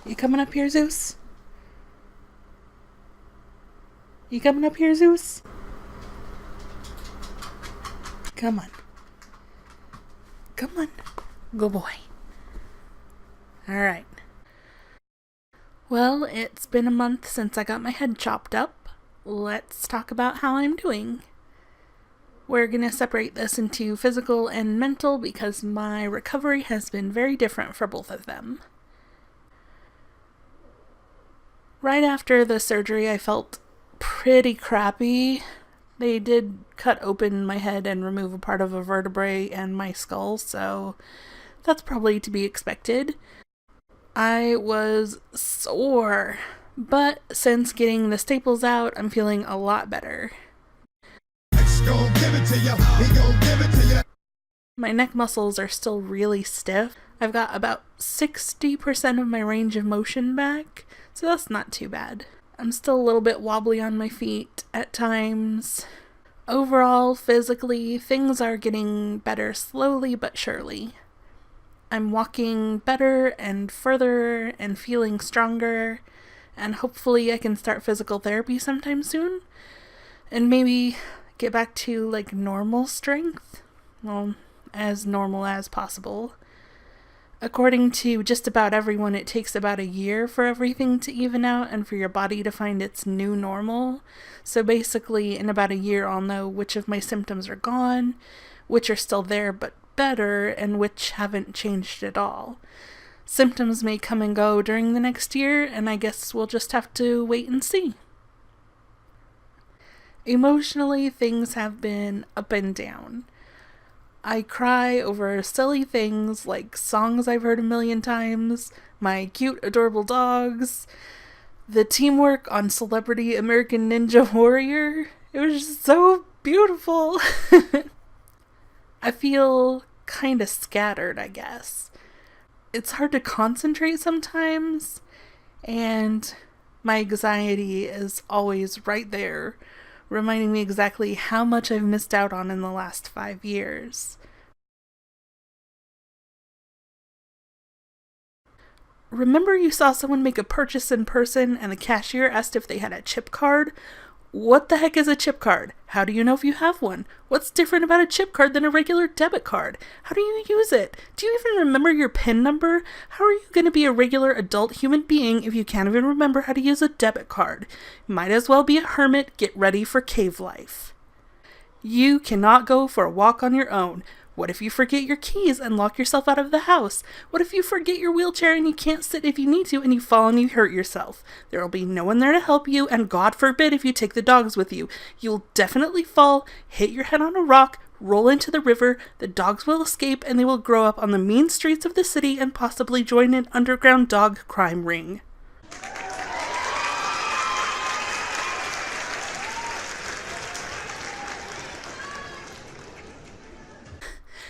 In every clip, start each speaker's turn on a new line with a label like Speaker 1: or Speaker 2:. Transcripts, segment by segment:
Speaker 1: You coming up here, Zeus? You coming up here, Zeus? Come on. Come on. Good boy. Alright. Well, it's been a month since I got my head chopped up. Let's talk about how I'm doing. We're going to separate this into physical and mental because my recovery has been very different for both of them. Right after the surgery, I felt pretty crappy. They did cut open my head and remove a part of a vertebrae and my skull, so that's probably to be expected. I was sore, but since getting the staples out, I'm feeling a lot better. My neck muscles are still really stiff. I've got about 60% of my range of motion back, so that's not too bad. I'm still a little bit wobbly on my feet at times. Overall, physically, things are getting better slowly but surely. I'm walking better and further and feeling stronger, and hopefully I can start physical therapy sometime soon, and maybe get back to normal strength. Well, as normal as possible. According to just about everyone, it takes about a year for everything to even out and for your body to find its new normal. So basically, in about a year, I'll know which of my symptoms are gone, which are still there but better, and which haven't changed at all. Symptoms may come and go during the next year, and I guess we'll just have to wait and see. Emotionally, things have been up and down. I cry over silly things like songs I've heard a million times, my cute, adorable dogs, the teamwork on Celebrity American Ninja Warrior. It was just so beautiful. I feel kind of scattered, I guess. It's hard to concentrate sometimes, and my anxiety is always right there, reminding me exactly how much I've missed out on in the last 5 years. Remember you saw someone make a purchase in person and the cashier asked if they had a chip card? What the heck is a chip card? How do you know if you have one? What's different about a chip card than a regular debit card? How do you use it? Do you even remember your PIN number? How are you going to be a regular adult human being if you can't even remember how to use a debit card? Might as well be a hermit. Get ready for cave life. You cannot go for a walk on your own. What if you forget your keys and lock yourself out of the house? What if you forget your wheelchair and you can't sit if you need to and you fall and you hurt yourself? There will be no one there to help you, and God forbid if you take the dogs with you. You'll definitely fall, hit your head on a rock, roll into the river, the dogs will escape, and they will grow up on the mean streets of the city and possibly join an underground dog crime ring.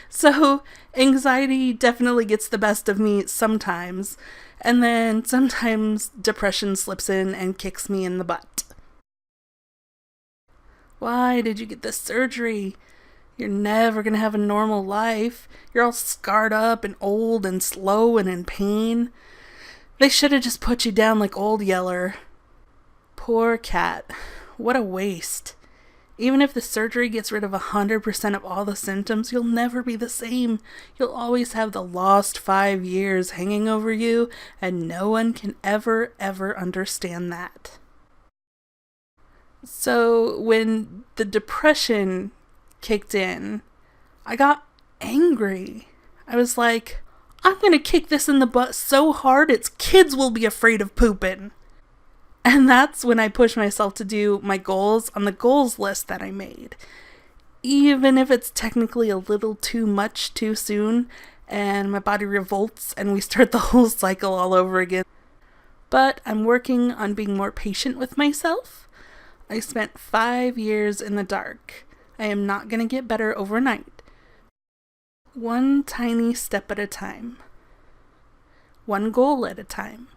Speaker 1: So, anxiety definitely gets the best of me sometimes, and then sometimes depression slips in and kicks me in the butt. Why did you get this surgery? You're never gonna have a normal life. You're all scarred up and old and slow and in pain. They should have just put you down like Old Yeller. Poor cat. What a waste. Even if the surgery gets rid of 100% of all the symptoms, you'll never be the same. You'll always have the lost 5 years hanging over you, and no one can ever understand that. So when the depression kicked in, I got angry. I was like, I'm gonna kick this in the butt so hard its kids will be afraid of pooping. And that's when I pushed myself to do my goals on the goals list that I made. Even if it's technically a little too much too soon, and my body revolts and we start the whole cycle all over again. But I'm working on being more patient with myself. I spent 5 years in the dark. I am not going to get better overnight. One tiny step at a time. One goal at a time.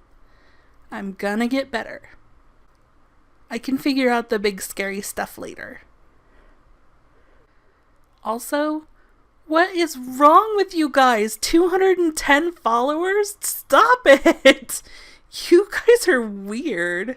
Speaker 1: I'm gonna get better. I can figure out the big scary stuff later. Also, what is wrong with you guys? 210 followers? Stop it! guys are weird.